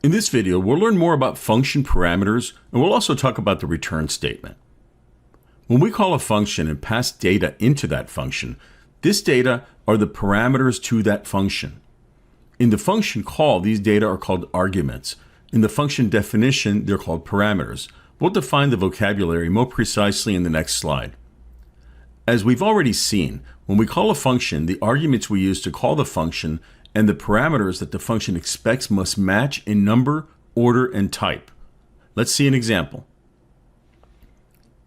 In this video, we'll learn more about function parameters, and we'll also talk about the return statement. When we call a function and pass data into that function, this data are the parameters to that function. In the function call, these data are called arguments. In the function definition, they're called parameters. We'll define the vocabulary more precisely in the next slide. As we've already seen, when we call a function, the arguments we use to call the function and the parameters that the function expects must match in number, order, and type. Let's see an example.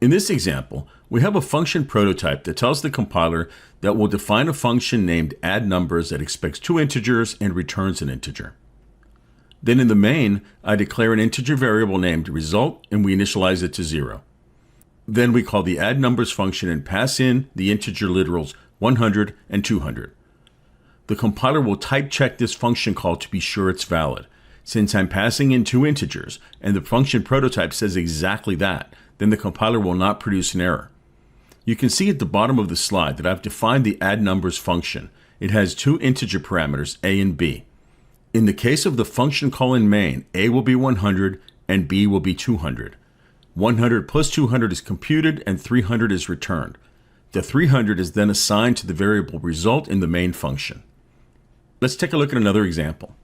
In this example, we have a function prototype that tells the compiler that we'll define a function named addNumbers that expects 2 integers and returns an integer. Then in the main, I declare an integer variable named result and we initialize it to 0. Then we call the addNumbers function and pass in the integer literals 100 and 200. The compiler will type check this function call to be sure it's valid. Since I'm passing in 2 integers and the function prototype says exactly that, then the compiler will not produce an error. You can see at the bottom of the slide that I've defined the addNumbers function. It has 2 integer parameters, a and b. In the case of the function call in main, a will be 100 and b will be 200. 100 plus 200 is computed and 300 is returned. The 300 is then assigned to the variable result in the main function. Let's take a look at another example.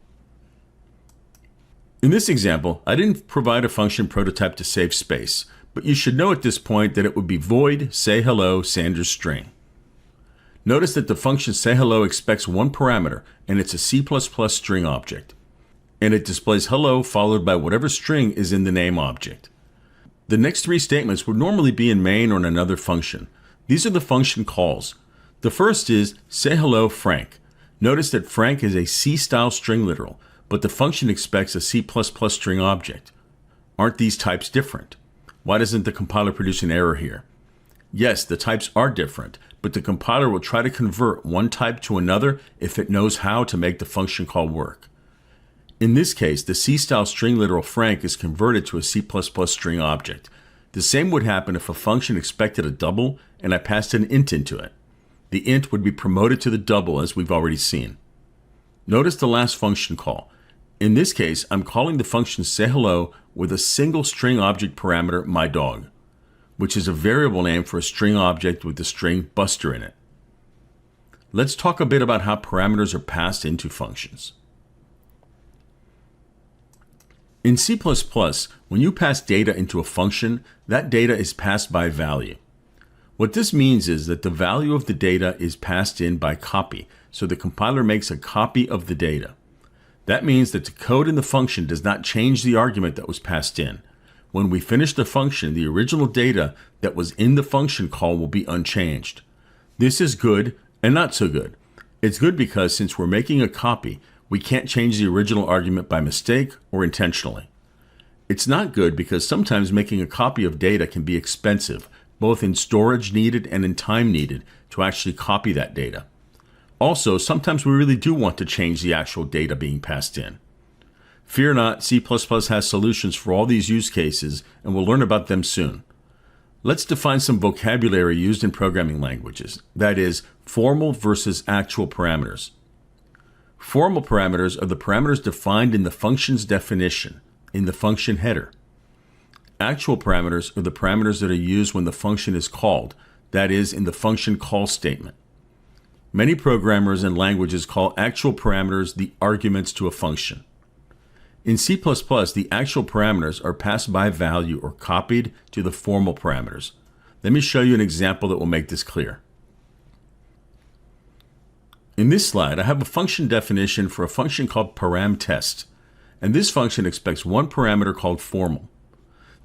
In this example, I didn't provide a function prototype to save space, but you should know at this point that it would be void say hello Sanders string. Notice that the function say hello expects one parameter, and it's a C++ string object. And it displays hello followed by whatever string is in the name object. The next 3 statements would normally be in main or in another function. These are the function calls. The first is say hello Frank. Notice that Frank is a C-style string literal, but the function expects a C++ string object. Aren't these types different? Why doesn't the compiler produce an error here? Yes, the types are different, but the compiler will try to convert one type to another if it knows how to make the function call work. In this case, the C-style string literal Frank is converted to a C++ string object. The same would happen if a function expected a double and I passed an int into it. The int would be promoted to the double as we've already seen. Notice the last function call. In this case, I'm calling the function sayHello with a single string object parameter myDog, which is a variable name for a string object with the string Buster in it. Let's talk a bit about how parameters are passed into functions. In C++, when you pass data into a function, that data is passed by value. What this means is that the value of the data is passed in by copy, so the compiler makes a copy of the data. That means that the code in the function does not change the argument that was passed in. When we finish the function, the original data that was in the function call will be unchanged. This is good and not so good. It's good because since we're making a copy, we can't change the original argument by mistake or intentionally. It's not good because sometimes making a copy of data can be expensive, both in storage needed and in time needed to actually copy that data. Also, sometimes we really do want to change the actual data being passed in. Fear not, C++ has solutions for all these use cases, and we'll learn about them soon. Let's define some vocabulary used in programming languages, that is, formal versus actual parameters. Formal parameters are the parameters defined in the function's definition, in the function header. Actual parameters are the parameters that are used when the function is called, that is, in the function call statement. Many programmers and languages call actual parameters the arguments to a function. In C++, the actual parameters are passed by value or copied to the formal parameters. Let me show you an example that will make this clear. In this slide, I have a function definition for a function called paramTest, and this function expects one parameter called formal.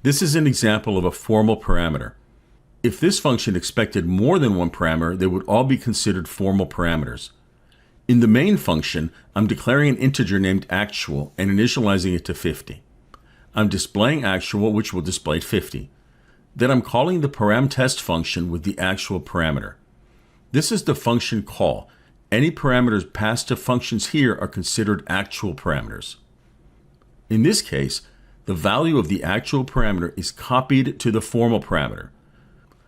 This is an example of a formal parameter. If this function expected more than one parameter, they would all be considered formal parameters. In the main function, I'm declaring an integer named actual and initializing it to 50. I'm displaying actual, which will display 50. Then I'm calling the paramTest function with the actual parameter. This is the function call. Any parameters passed to functions here are considered actual parameters. In this case, the value of the actual parameter is copied to the formal parameter.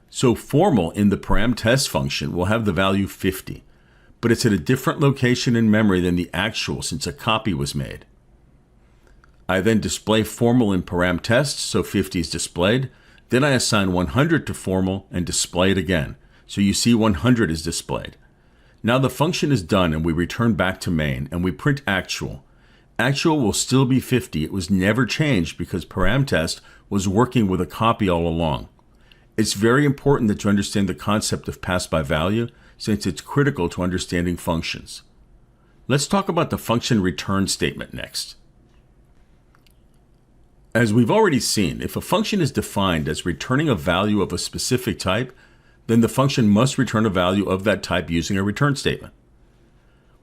So formal in the paramTest function will have the value 50, but it's at a different location in memory than the actual since a copy was made. I then display formal in param test, so 50 is displayed. Then I assign 100 to formal and display it again. So you see 100 is displayed. Now the function is done and we return back to main and we print actual. Actual will still be 50. It was never changed because param test was working with a copy all along. It's very important that you understand the concept of pass by value since it's critical to understanding functions. Let's talk about the function return statement next. As we've already seen, if a function is defined as returning a value of a specific type, then the function must return a value of that type using a return statement.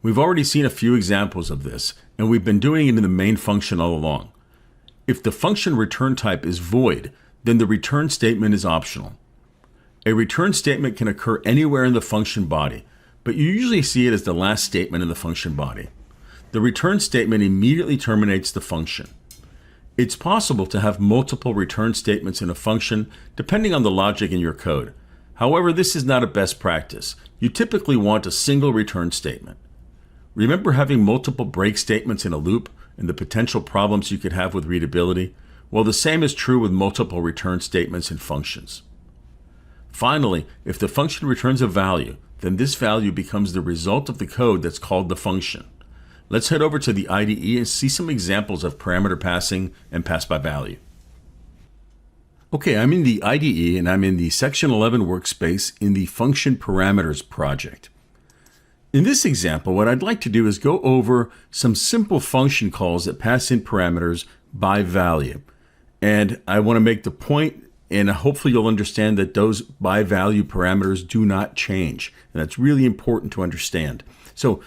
We've already seen a few examples of this, and we've been doing it in the main function all along. If the function return type is void, then the return statement is optional. A return statement can occur anywhere in the function body, but you usually see it as the last statement in the function body. The return statement immediately terminates the function. It's possible to have multiple return statements in a function depending on the logic in your code. However, this is not a best practice. You typically want a single return statement. Remember having multiple break statements in a loop and the potential problems you could have with readability? Well, the same is true with multiple return statements in functions. Finally, if the function returns a value, then this value becomes the result of the code that's called the function. Let's head over to the IDE and see some examples of parameter passing and pass by value. Okay, I'm in the IDE and I'm in the Section 11 workspace in the Function Parameters project. In this example, what I'd like to do is go over some simple function calls that pass in parameters by value. And I want to make the point, and hopefully you'll understand that those by value parameters do not change. And that's really important to understand. So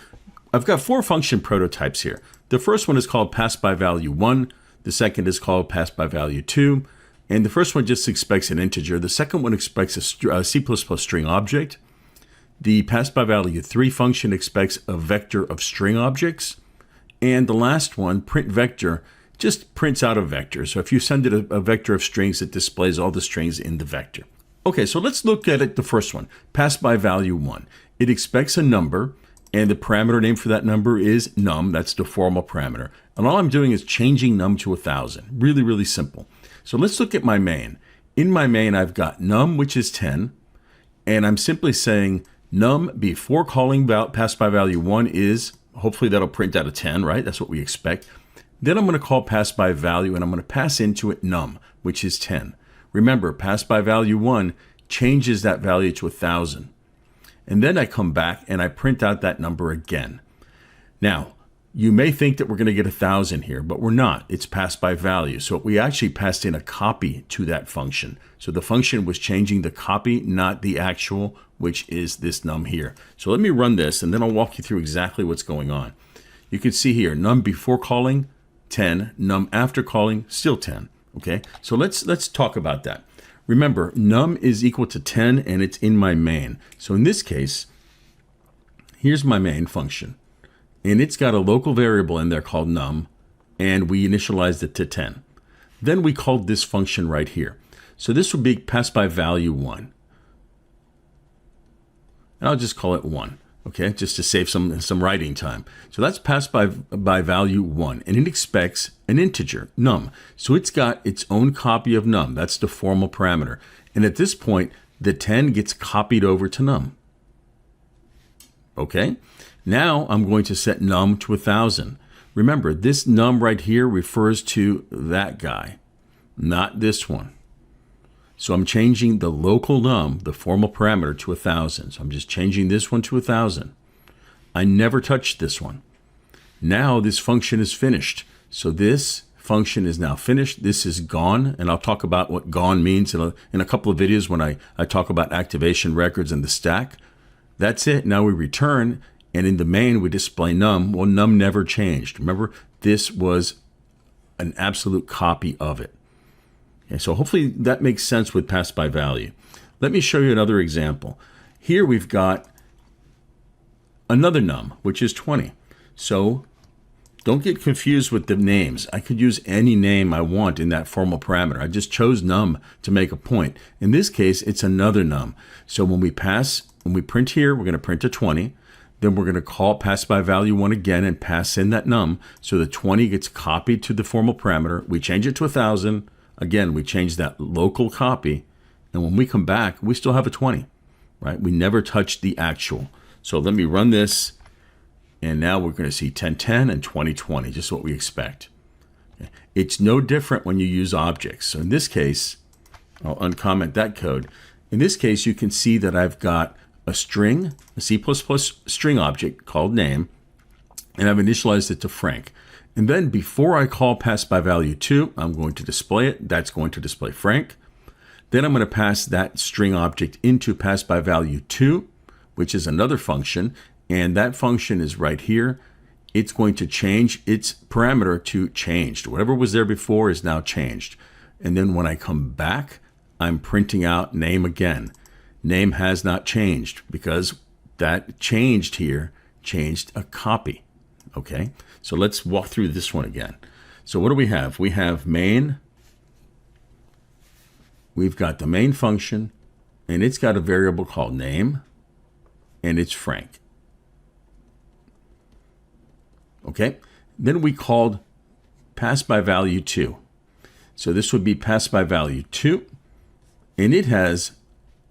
I've got 4 function prototypes here. The first one is called pass by value 1. The second is called pass by value 2. And the first one just expects an integer. The second one expects a C++ string object. The pass by value 3 function expects a vector of string objects. And the last one, print vector, just prints out a vector. So if you send it a vector of strings, it displays all the strings in the vector. Okay, so let's look at it, the first one, pass by value 1. It expects a number. And the parameter name for that number is num. That's the formal parameter. And all I'm doing is changing num to 1,000. Really, really simple. So let's look at my main. In my main, I've got num, which is 10. And I'm simply saying num before calling pass by value 1 is, hopefully that'll print out a 10, right? That's what we expect. Then I'm going to call pass by value, and I'm going to pass into it num, which is 10. Remember, pass by value 1 changes that value to 1,000. And then I come back and I print out that number again. Now, you may think that we're going to get 1,000 here, but we're not. It's passed by value. So we actually passed in a copy to that function. So the function was changing the copy, not the actual, which is this num here. So let me run this, and then I'll walk you through exactly what's going on. You can see here, num before calling, 10. Num after calling, still 10. Okay, so let's talk about that. Remember, num is equal to 10 and it's in my main. So in this case, here's my main function. And it's got a local variable in there called num, and we initialized it to 10. Then we called this function right here. So this would be pass by value 1. And I'll just call it 1. Okay, just to save some writing time. So that's passed by value 1, and it expects an integer, num. So it's got its own copy of num. That's the formal parameter. And at this point, the 10 gets copied over to num. Okay, now I'm going to set num to 1,000. Remember, this num right here refers to that guy, not this one. So I'm changing the local num, the formal parameter, to 1,000. So I'm just changing this one to 1,000. I never touched this one. Now this function is finished. So this function is now finished. This is gone, and I'll talk about what gone means in a couple of videos when I talk about activation records and the stack. That's it. Now we return, and in the main we display num. Well, num never changed. Remember, this was an absolute copy of it. Okay, so hopefully that makes sense with pass by value. Let me show you another example. Here we've got another num, which is 20. So don't get confused with the names. I could use any name I want in that formal parameter. I just chose num to make a point. In this case, it's another num. So when we print here, we're going to print a 20. Then we're going to call pass by value 1 again and pass in that num. So the 20 gets copied to the formal parameter. We change it to 1,000. Again, we change that local copy. And when we come back, we still have a 20, right? We never touched the actual. So let me run this. And now we're going to see 1010 and 2020, just what we expect. Okay. It's no different when you use objects. So in this case, I'll uncomment that code. In this case, you can see that I've got a string, a C++ string object called name, and I've initialized it to Frank. And then before I call pass by value 2, I'm going to display it. That's going to display Frank. Then I'm going to pass that string object into pass by value 2, which is another function. And that function is right here. It's going to change its parameter to changed. Whatever was there before is now changed. And then when I come back, I'm printing out name again. Name has not changed because that changed here changed a copy. Okay, so let's walk through this one again. So what do we have? We have main. We've got the main function, and it's got a variable called name, and it's Frank. Okay, then we called pass by value 2. So this would be pass by value 2, and it has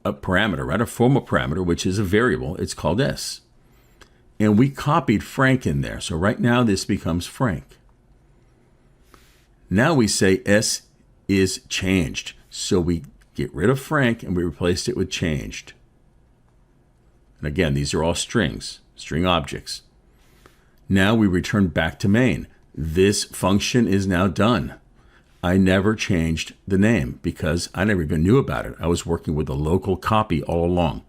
a parameter, right? A formal parameter, which is a variable. It's called S. And we copied Frank in there. So right now this becomes Frank. Now we say S is changed. So we get rid of Frank and we replaced it with changed. And again, these are all strings, string objects. Now we return back to main. This function is now done. I never changed the name because I never even knew about it. I was working with a local copy all along.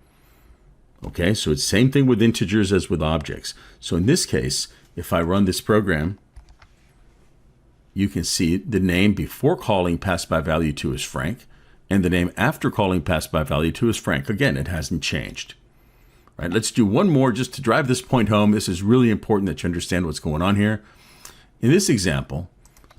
Okay, so it's same thing with integers as with objects. So in this case, if I run this program, you can see the name before calling pass by value 2 is Frank, and the name after calling pass by value 2 is Frank. Again, it hasn't changed. Right, let's do one more just to drive this point home. This is really important that you understand what's going on here. In this example,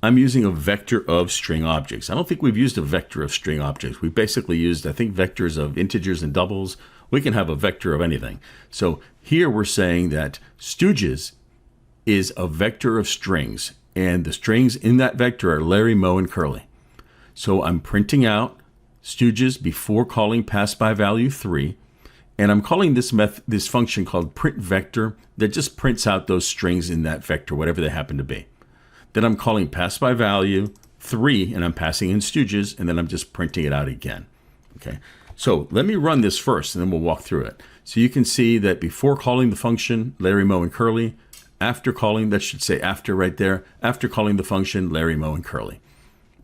I'm using a vector of string objects. I don't think we've used a vector of string objects. We basically used, I think, vectors of integers and doubles. We can have a vector of anything. So here we're saying that Stooges is a vector of strings, and the strings in that vector are Larry, Moe, and Curly. So I'm printing out Stooges before calling pass by value 3, and I'm calling this function called print vector that just prints out those strings in that vector, whatever they happen to be. Then I'm calling pass by value 3, and I'm passing in Stooges, and then I'm just printing it out again. Okay, so let me run this first, and then we'll walk through it. So you can see that before calling the function, Larry, Moe, and Curly, after calling, that should say after right there, after calling the function, Larry, Moe, and Curly.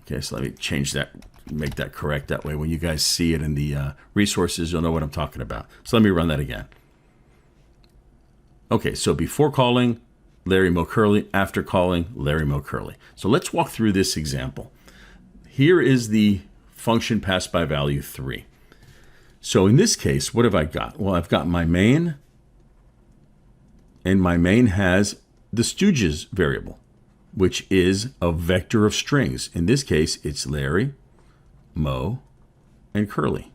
Okay, so let me change that, make that correct. That way when you guys see it in the resources, you'll know what I'm talking about. So let me run that again. Okay, so before calling, Larry, Moe, Curly, after calling, Larry, Moe, Curly. So let's walk through this example. Here is the function passed by value 3. So in this case, what have I got? Well, I've got my main, and my main has the Stooges variable, which is a vector of strings. In this case, it's Larry, Moe, and Curly.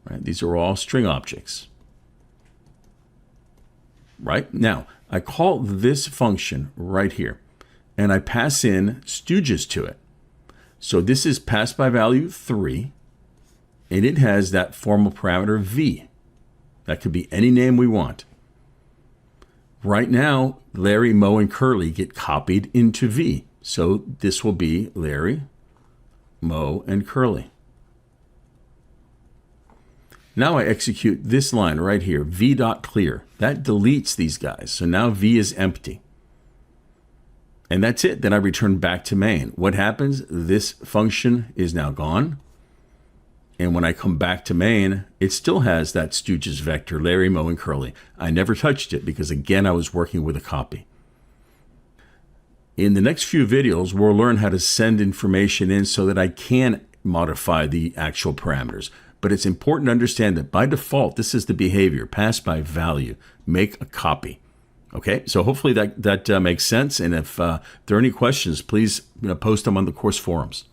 Right? These are all string objects. Right? Now, I call this function right here, and I pass in Stooges to it. So this is passed by value 3, and it has that formal parameter v. That could be any name we want. Right now, Larry, Moe, and Curly get copied into v. So this will be Larry, Moe, and Curly. Now I execute this line right here, v.clear. That deletes these guys. So now v is empty. And that's it. Then I return back to main. What happens? This function is now gone. And when I come back to main, it still has that Stooges vector, Larry, Moe, and Curly. I never touched it because, again, I was working with a copy. In the next few videos, we'll learn how to send information in so that I can modify the actual parameters. But it's important to understand that by default, this is the behavior, pass by value, make a copy. Okay, so hopefully that makes sense. And if there are any questions, please post them on the course forums.